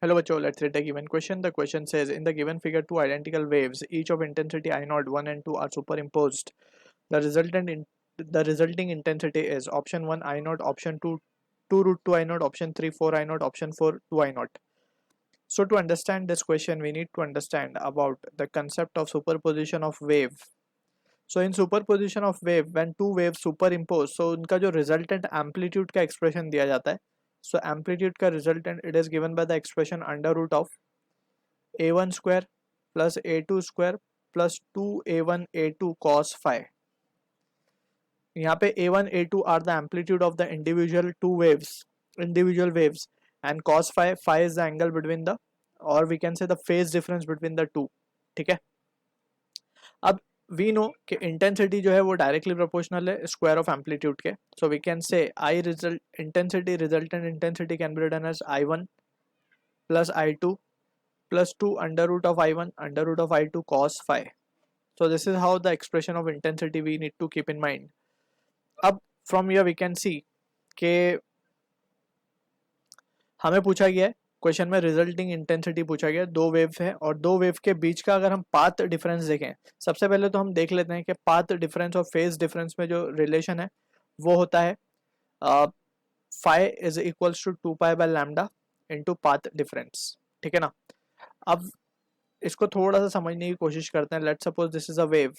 Hello bachcho, let's read the given question. The question says, in the given figure, two identical waves, each of intensity I naught 1 and 2 are superimposed. The resulting intensity is option 1 I naught, option 2 2 root 2 I naught, option 3 4 I naught, option 4 2 I naught. So to understand this question, we need to understand about the concept of superposition of wave. So in superposition of wave, when two waves superimpose, so उनका जो resultant amplitude का expression दिया जाता है. So amplitude का resultant it is given by the expression under root of a1 square plus a2 square plus 2a1 a2 cos phi. यहाँ पे a1 a2 are the amplitude of the individual waves, and cos phi is the angle between the, or we can say the phase difference between the two. ठीक है. अब we know कि intensity जो है वो directly proportional है square of amplitude के. So we can say I result intensity resultant intensity can be written as i1 plus i2 plus 2 under root of i1 under root of i2 cos phi. So this is how the expression of intensity we need to keep in mind. अब from here we can see कि हमें पूछा गया है question में resulting intensity पूछा गया है, दो वेव है और दो वेव के बीच का अगर हम पाथ डिफरेंस देखें, सबसे पहले तो हम देख लेते हैं कि पाथ डिफरेंस और फेज डिफरेंस में जो रिलेशन है वो होता है phi is equals to 2 pi by lambda into path difference. ठीक है ना. अब इसको थोड़ा सा समझने की कोशिश करते हैं. Let's suppose this is a wave.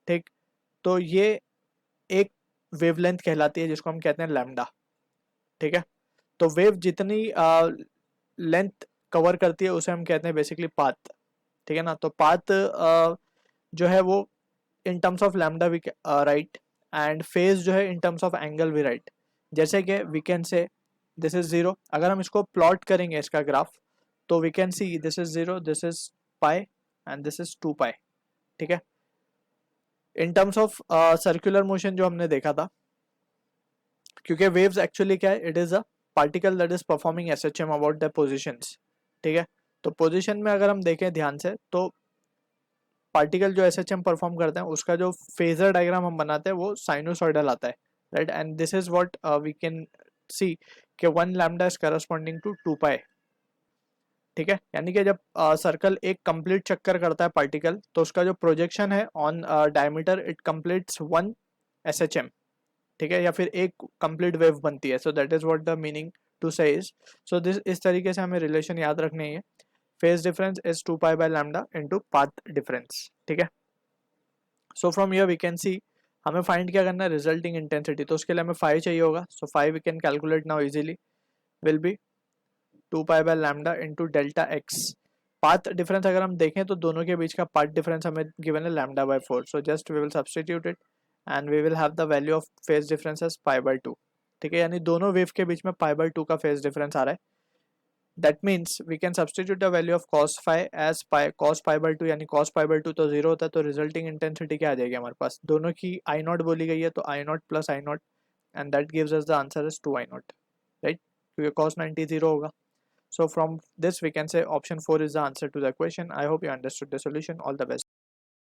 ठीक. तो ये एक वेवलेंथ कहलाती है जिसको हम कहते हैं लैम्डा. ठीक है. तो वेव जितनी लेंथ कवर करती है उसे हम कहते हैं बेसिकली पाथ. ठीक है ना. तो पाथ जो है वो in terms of lambda we right, and phase जो है in terms of angle we right. जैसे कि we can say this is zero. अगर हम इसको प्लॉट करेंगे इसका ग्राफ, तो we can see this is zero, this is pi and this is 2 pi. ठीक है. In terms of circular motion जो हमने देखा था, क्योंकि वेव्स एक्चुअली क्या है, it is a particle that is performing SHM about the positions. ठीक है. तो पोजीशन में अगर हम देखें ध्यान से, तो पार्टिकल जो एसएचएम परफॉर्म करते हैं उसका जो फेजर डायग्राम हम बनाते हैं वो साइनोसॉइडल आता है, right. And this is what we can see कि 1 lambda is corresponding to 2 pi. ठीक है. यानी कि जब सर्कल एक कंप्लीट चक्कर करता है पार्टिकल, तो उसका जो प्रोजेक्शन है on diameter it completes 1 SHM. ठीक है. या फिर एक कंप्लीट वेव बनती है. So that is what the meaning to say is. So this इस तरीके से हमें रिलेशन याद रखनी है. Phase difference is 2 pi by lambda into path difference. ठीक है. So from here we can see हमें फाइंड क्या करना है, रिजल्टिंग इंटेंसिटी. तो उसके लिए हमें 5 चाहिए होगा. So 5 we can calculate now easily, will be 2 pi by lambda into delta x. Path difference अगर हम देखें तो दोनों के बीच का पाथ डिफरेंस हमें गिवन है lambda by 4. So just we will substitute it and we will have the value of phase difference as pi by 2. ठीक है. यानी दोनों वेव के बीच में पाई बाय 2 का फेज डिफरेंस आ रहा है. That means we can substitute the value of cos phi as pi cos pi by 2. यानी cos पाई बाय 2 तो जीरो होता है. तो रिजल्टिंग इंटेंसिटी क्या आ जाएगी हमारे पास, दोनों की आई नॉट बोली गई है, तो I naught plus I naught, and that gives us the answer is 2 I naught, right. क्योंकि cos 90 जीरो होगा. So from this we can say option 4 is the answer to the question. I hope you understood the solution. All the best.